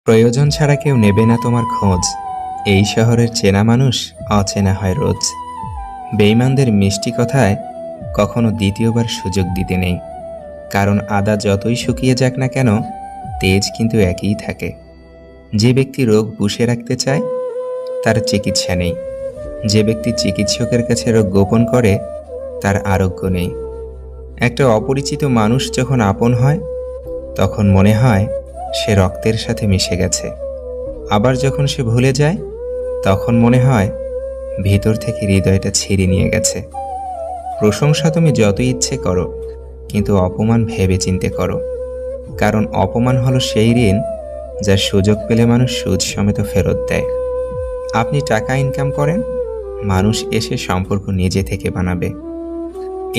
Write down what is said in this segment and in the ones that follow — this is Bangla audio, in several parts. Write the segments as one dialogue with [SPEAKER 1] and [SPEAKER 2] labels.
[SPEAKER 1] প্রয়োজন ছাড়া কেউ নেবে না তোমার খোঁজ। এই শহরের চেনা মানুষ অচেনা হয় রোজ। বেঈমানদের মিষ্টি কথায় কখনো দ্বিতীয়বার সুযোগ দিতে নেই, কারণ আদা যতই শুকিয়ে যাক না কেন, তেজ কিন্তু একই থাকে। যে ব্যক্তি রোগ পুষে রাখতে চায় তার চিকিৎসা নেই, যে ব্যক্তি চিকিৎসকের কাছে রোগ গোপন করে তার আরোগ্য নেই। একটা অপরিচিত মানুষ যখন আপন হয় তখন মনে হয় সে রক্তের সাথে মিশে গেছে, আবার যখন সে ভুলে যায় তখন মনে হয় ভিতর থেকে হৃদয়টা ছিঁড়ে নিয়ে গেছে। প্রশংসা তুমি যত ইচ্ছে করো, কিন্তু অপমান ভেবে চিন্তে করো, কারণ অপমান হলো সেই ঋণ যার সুযোগ পেলে মানুষ সুদ সমেত ফেরত দেয়। আপনি টাকা ইনকাম করেন, মানুষ এসে সম্পর্ক নিজে থেকে বানাবে।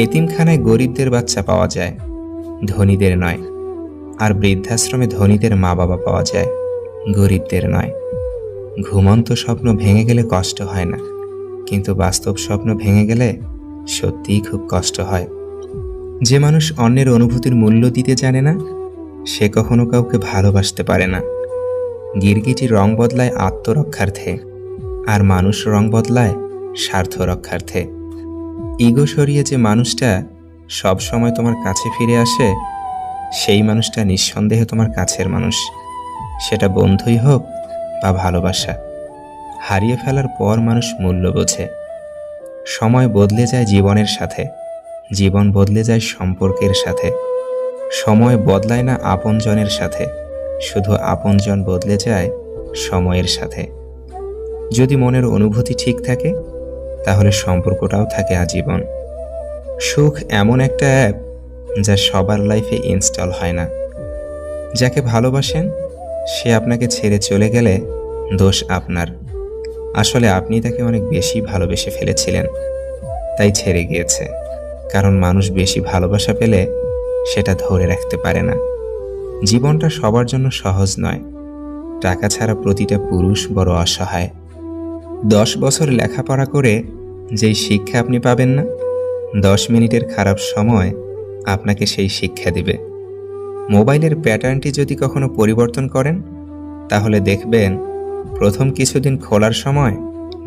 [SPEAKER 1] এতিমখানায় গরিবদের বাচ্চা পাওয়া যায়, ধনীদের নয়। আর বৃদ্ধাশ্রমে ধনীদের মা বাবা পাওয়া যায়, গরিবদের নয়। ঘুমন্ত স্বপ্ন ভেঙে গেলে কষ্ট হয় না, কিন্তু বাস্তব স্বপ্ন ভেঙে গেলে সত্যিই খুব কষ্ট হয়। যে মানুষ অন্যের অনুভূতির মূল্য দিতে জানে না, সে কখনো কাউকে ভালোবাসতে পারে না। গিরগিটি রং বদলায় আত্মরক্ষার্থে, আর মানুষ রং বদলায় স্বার্থ রক্ষার্থে। ইগো সরিয়ে যে মানুষটা সব সময় তোমার কাছে ফিরে আসে, সেই মানুষটা নিঃসন্দেহে তোমার কাছের মানুষ, সেটা বন্ধুই হোক বা ভালোবাসা। হারিয়ে ফেলার পর মানুষ মূল্য বোঝে। সময় বদলে যায় জীবনের সাথে, জীবন বদলে যায় সম্পর্কের সাথে। সময় বদলায় না আপনজনের সাথে, শুধু আপনজন বদলে যায় সময়ের সাথে। যদি মনের অনুভূতি ঠিক থাকে, তাহলে সম্পর্কটাও থাকে আজীবন। সুখ এমন একটা অ্যাপ যা সবার লাইফে ইনস্টল হয় না। যাকে ভালোবাসেন সে আপনাকে ছেড়ে চলে গেলে দোষ আপনার। আসলে আপনি তাকে অনেক বেশি ভালোবেসে ফেলেছিলেন, তাই ছেড়ে গিয়েছে। কারণ মানুষ বেশি ভালোবাসা পেলে সেটা ধরে রাখতে পারে না। জীবনটা সবার জন্য সহজ নয়। টাকা ছাড়া প্রতিটা পুরুষ বড় অসহায়। 10 বছর লেখাপড়া করে যেই শিক্ষা আপনি পাবেন না, 10 মিনিটের খারাপ সময় আপনাকে সেই শিক্ষা দিবে। মোবাইলের প্যাটার্নটি যদি কখনো পরিবর্তন করেন, তাহলে দেখবেন প্রথম কিছুদিন খোলার সময়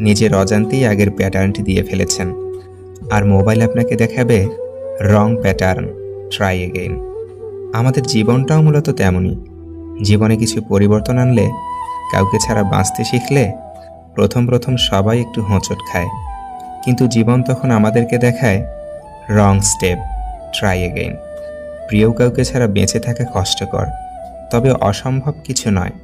[SPEAKER 1] নিজের অজান্তেই আগের প্যাটার্নটি দিয়ে ফেলেছেন, আর মোবাইল আপনাকে দেখাবে রং প্যাটার্ন, ট্রাই এগেইন। আমাদের জীবনটাও মূলত তেমনই। জীবনে কিছু পরিবর্তন আনলে, কাউকে ছাড়া বাঁচতে শিখলে প্রথম প্রথম সবাই একটু হোঁচট খায়, কিন্তু জীবন তখন আমাদেরকে দেখায় রং স্টেপ, ট্রাই এগেইন। প্রিয় কাউকে ছাড়া বেঁচে থাকা কষ্টকর, তবে অসম্ভব কিছু নয়।